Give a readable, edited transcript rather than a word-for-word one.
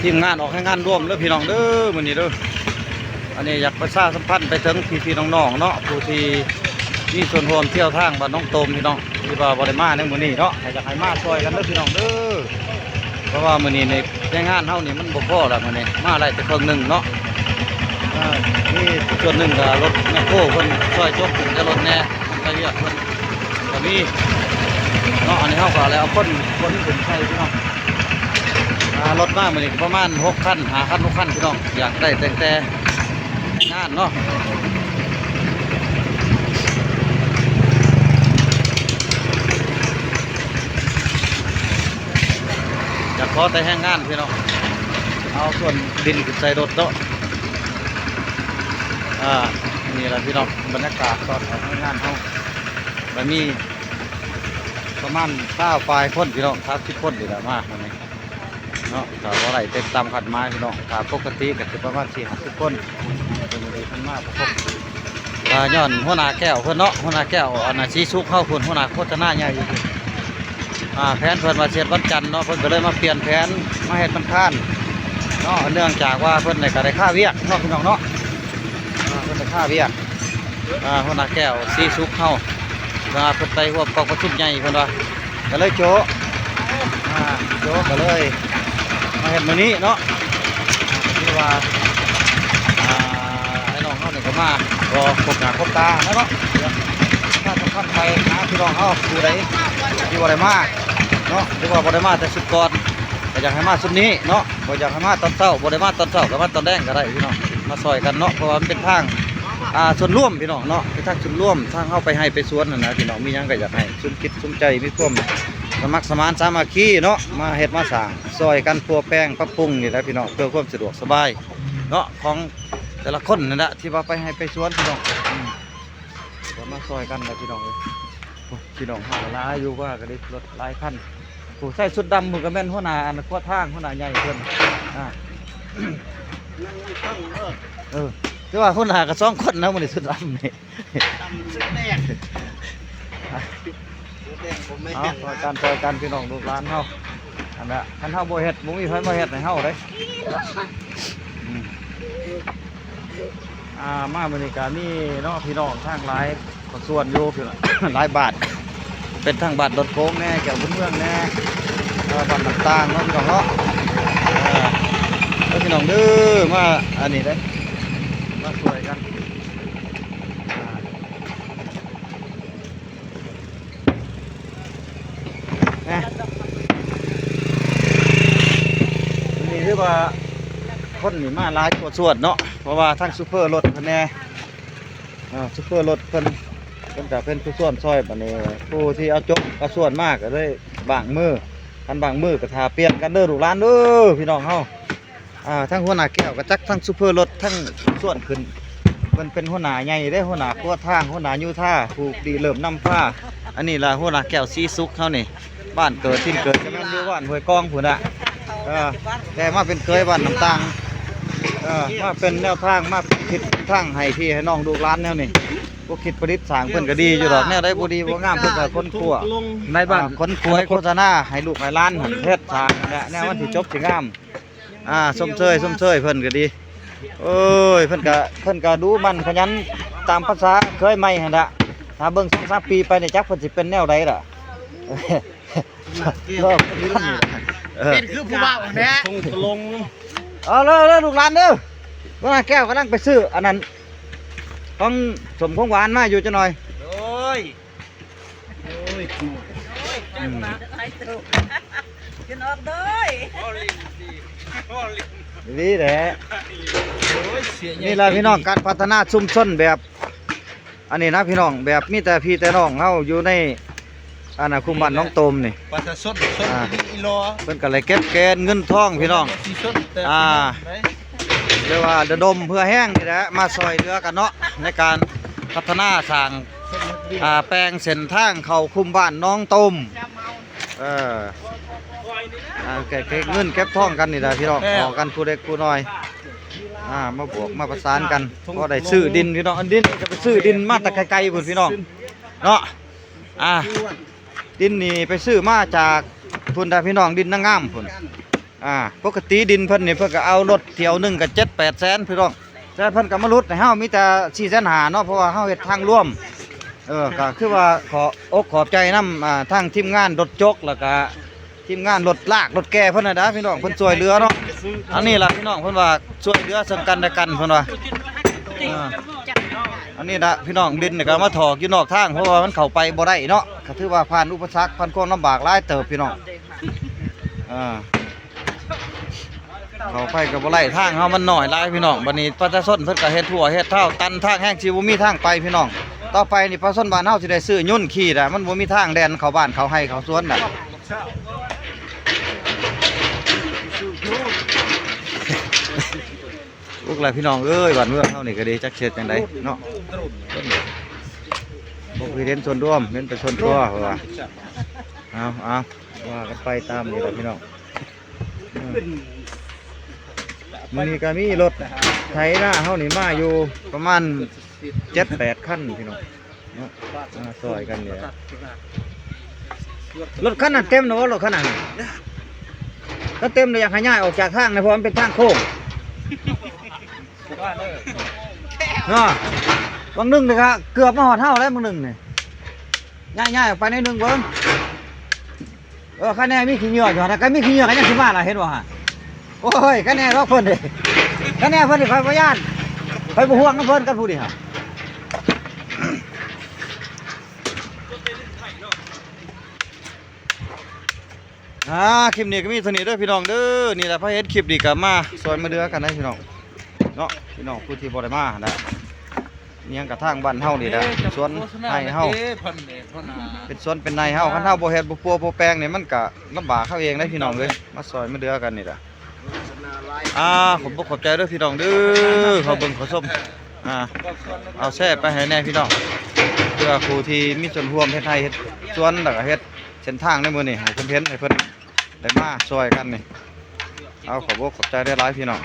ทีมงานออกให้งานร่วมเด้อพี่น้องเด้อมื้อนี้เด้ออันนี้อยากประชาสัมพันธ์ไปถึงพี่น้องๆเนาะผู้ที่มีส่วนร่วมเที่ยวทางบ้านน้องโตมพี่น้องที่ว่าบ่ได้มาในมื้อนี้เนาะอยากให้มาช่วยกันเด้อพี่น้องเด้อเพราะว่ามื้อนี้ในงานเฮานี่มันบ่พอแล้วมื้อนี้มาได้แต่ครึ่งหนึงเนาะนี่ส่วนหนึ่งก็รถแมคโครเพิ่นช่วยจกถึงจะรถแน่ไปเรียกเพิ่นก็มีเนาะอันนี้เฮาก็แล้วเอาคนขึ้นใช้พี่น้องรถมามื้อนี้ประมาณ6คัน5คัน6คันพี่น้องอยากได้แต่งานเนาะอยากขอแต่แห้งงานพี่น้องเอาส่วนดินขึ้นใส่รถเนาะนี่แหละพี่น้องบรรยากาศตอนทำงานเขาแบบมีประมาณ9 ฝ่ายคนพี่น้อง30 คนดีแล้วมากวันนี้เนาะถ้าว่าไรเต็มตามขัดไม้พี่น้องถ้าปกติก็จะประมาณ40 คนเป็นอะไรขึ้นมากพบย้อนหัวหน้าแก้วเพื่อนเนาะหัวหน้าแก้วอันนั้นชี้ซุกเข้าคนหัวหน้าโคตรหน้าใหญ่อยู่แผนเพื่อนมาเสียวันจันทร์เนาะเพื่อนก็เลยมาเปลี่ยนแผนมาเห็ดมันข้านเนาะเนื่องจากว่าเพื่อนในก็ได้ค่าเวียกเนาะพี่น้องเนาะเพื่อนได้ค่าเวียกหัวหน้าแก้วชี้ซุกเข้าเพื่อนไปหัวกองประชุมใหญ่เพื่อนว่าก็เลยโจ้ก็เลยมาเห็นมื้อนี้เนาะที่ว่าไอ้น้องเขาเนี่ยก็มารอพบหน้าพบตาเนาะถ้าสำคัญไปหาพี่น้องเขาดูได้ที่บ่ได้มาเนาะที่ว่าบ่ได้มาแต่สุดก่อนก็อยากให้มาสุดนี้เนาะบ่อยากให้มาตอนเช้าบ่ได้มาตอนเช้าก็มาตอนแดงก็ได้พี่น้องมาซอยกันเนาะเพราะว่ามันเป็นทางส่วนร่วมพี่น้องเนาะเป็นทางส่วนร่วมทางเข้าไปให้ไปสวนน่ะนะพี่น้องมีหยังก็อยากให้สุนคิดสุนใจมีความสมัครสมานสามัคคีเนาะมาเฮ็ดมาสร้างซอยกันพัวแป้งปรับปรุงนี่แหละพี่น้องเพื่อความสะดวกสบายเนาะของแต่ละคนนั่นแหละที่ว่าไปให้ไปสวนพี่น้องก็มาซอยกันนะพี่น้องเลยพี่น้องหาหลายอยู่ว่าก็ได้รถหลายคันผู้ใส่ชุดดำมือก็แม่นหัวหน้าอันขั้วทางหัวหน้าใหญ่เพิ่นที่ว่าหัวหน้าก็2 คนนะมื้อนี้ชุดดำนี่ซอยกันพี่น้องลูกหลานเฮาอันน่ะคันเฮาบ่เฮ็ดบ่มีไผมาเฮ็ดให้เฮาเด้มามื้อนี้ก็มีเนาะพี่น้องทางหลายส่วนอยู่พี่น้อง หลายบาทเป็นทางบาทรถโค้งแน่แก้วพื้นเมืองแน่บาทต่างๆเนาะพี่น้องเนาะแล้วพี่น้องเด้อมาอันนี้เด้มาช่วยกันนี่คือว่าคนนี่มาหลายกว่าส่วนเนาะเพราะว่าทั้งซูเปอร์รถเพิ่นแน่ซูเปอร์รถเพิ่นก็เป็นผู้ส่วนซอยบัดนี้ผู้ที่เอาจกเอาส่วนมากก็เลยบางมือคันบางมือก็ทาเปลี่ยนกันเด้อลูกหลานเด้อพี่น้องเฮาทั้งหัวหน้าแก้วก็จักทั้งซูเปอร์รถทั้งส่วนขึ้นมันเป็นหัวหน้าใหญ่ได้หัวหน้าพัวทางหัวหน้ายูท่าผูกดีเริ่มนำผ้าอันนี้ล่ะหัวหน้าแก้วซีซุกเฮานี่บ้านเกิดที่เกิดก็แม่นอยู่บ้านห้วยกองพุ่นน่ะแต่มาเป็นเคยบ้านน้ำตางมาเป็นแนวทางมาคิดทางให้พี่ให้น้องลูกหลานแนวนี้พวกคิดประดิษฐ์สร้างเพิ่นก็ดีอยู่ดอกแนวได้บ่ดีบ่งามเพิ่นก็คนขัวในบ้านคนขัวโฆษณาให้ลูกให้หลานเฮ็ดสร้างแนวมันสิจบสิงามส้มเชยเพิ่นก็ดีโอ้ยเพิ่นก็ดูมันขยันตามภาษาเคยใหม่หั่นล่ะถ้าเบิ่ง2-3 ปีไปนี่จักเพิ่นสิเป็นแนวใดล่ะเป็นคือผู้บ่าวแม่ลงเลยลูกหลานเด้อว่าแก้วกำลังไปซื้ออันนั้นของสมของหวานมาอยู่จะหน่อยโอ้ยกินออกด้วยนี่แหละนี่แหละพี่น้องการพัฒนาชุมชนแบบอันนี้นะพี่น้องแบบมีแต่พี่แต่น้องเฮาอยู่ในอันน่ะคุมบ้านน้องโตมนี่ปลาสดอีโลเพิ่นก็เลยเก็บแกนเงินทองพี่น้องเรียกว่าระดมเพื่อแห้งนี่แหละมาซอยเรือกันเนาะในการพัฒนาสร้างแปลงเส้นทางเข้าคุมบ้านน้องโตมเก็บเงินเก็บทองกันนี่แหละพี่น้องออกกันผู้เล็กผู้น้อยมาบวกมาประสานกันก็ได้ซื้อดินพี่น้องอันดินจะไปซื้อดินมาแต่ไกลๆพุ่นพี่น้องเนาะดินนี่ไปซื้อมาจากพุ่นได้พี่น้องดินนางงามพุ่น ปกติดินเพิ่นนี่เพิ่นก็เอารถเที่ยวหนึงก็7-8 แสนพี่น้องแต่เพิ่นก็มาลดให้เฮามีแต่4 แสน5เนาะเพราะว่าเฮาเฮ็ดทางร่วมก็คือว่าขอบใจนำทางทีมงานรถจกแล้วก็ทีมงานรถลากรถแก่เพิ่นน่ะนะพี่น้องเพิ่นช่วยเหลือเนาะอันนี้ล่ะพี่น้องเพิ่นว่าช่วยเหลือซึ่งกันและกันเพิ่นว่าอันนี้นะพี่น้องดินนี่ก็มาถอกอยู่นอกทางเพราะว่ามันเข้าไปบ่ได้เนาะก็ถือว่าผ่านอุปสรรคผ่านความลำบากหลายเติบพี่น้องเข้าไปก็บ่ไล่ทางเฮามันน้อยหลายพี่น้องบัดนี้ประชาชนเพิ่นก็เฮ็ดทั่วเฮ็ดเท่าตันทางแห้งสิบ่มีทางไปพี่น้องต่อไปนี่ประชาชนบ้านเฮาสิได้ซื้อยุ่นขี่ได้มันบ่มีทางแดนเข้าบ้านเข้าไร่เข้าสวนได้ลูกหลานพี่น้องเอ้ยบ้านเมืองเฮานี่ก็ดีจักเฮ็ดจังไดเนาะบ่คือเน้นส่วนร่วมเน้นแต่ส่วนตัวว่าเอาว่ากันไปตามนี่แหละพี่น้องมื้อนี้ก็มีรถไถนาเฮานี่มาอยู่ประมาณ 7-8 คันพี่น้องเนาะซอยกันนี่รถคันนั้นเต็มแล้วบ่รถคันนั้นถ้าเต็มแล้วอยากให้ย้ายออกจากทางนะเพราะมันเป็นทางโค้งเนาะบางนึงนี่ก็เกือบมาฮอดเฮาแล้วบางนึงนี่ย้ายออกไปในนึงเบิ่งคะแนนมีขี้เหงื่ออยู่ถ้าก็มีขี้เหงื่อก็ยังสิมาล่ะเห็นบ่ฮะโอ้ยคะแนนรอกเพิ่นดิคะแนนเพิ่นนี่ค่อยบ่ย่านค่อยบ่ห่วงนำเพิ่นกันผู้นี้ฮะคลิปนี้ก็มีเท่านี้เด้อพี่น้องเด้อนี่แหละพอเฮ็ดคลิปนี้ก็มาซอยมาเดือกันได้พี่น้องเนาะพี่น้องผู้ที่บ่ได้มานะเนียงกระทางบ้านเฮานี่แหละสวนให้เฮาเป็นสวนเป็นในเฮาคันเฮาบ่เฮ็ดบ่ปัวบ่แปลงนี่มันก็ลำบากเขาเองได้พี่น้องเอ้ยมาซอยมาเดือกันนี่ล่ะผมบ่ขอบใจเด้อพี่น้องเด้อเขาเบิ่งเขาชมเอาแซ่ไปให้แน่พี่น้องเพื่อผู้ที่มีส่วนร่วมเฮ็ดให้เฮ็ดสวนแล้วก็เฮ็ดเส้นทางในมื้อนี้ให้เพิ่นเห็นให้เพิ่นได้มาซอยกันนี่เอาขอบใจได้หลายพี่น้อง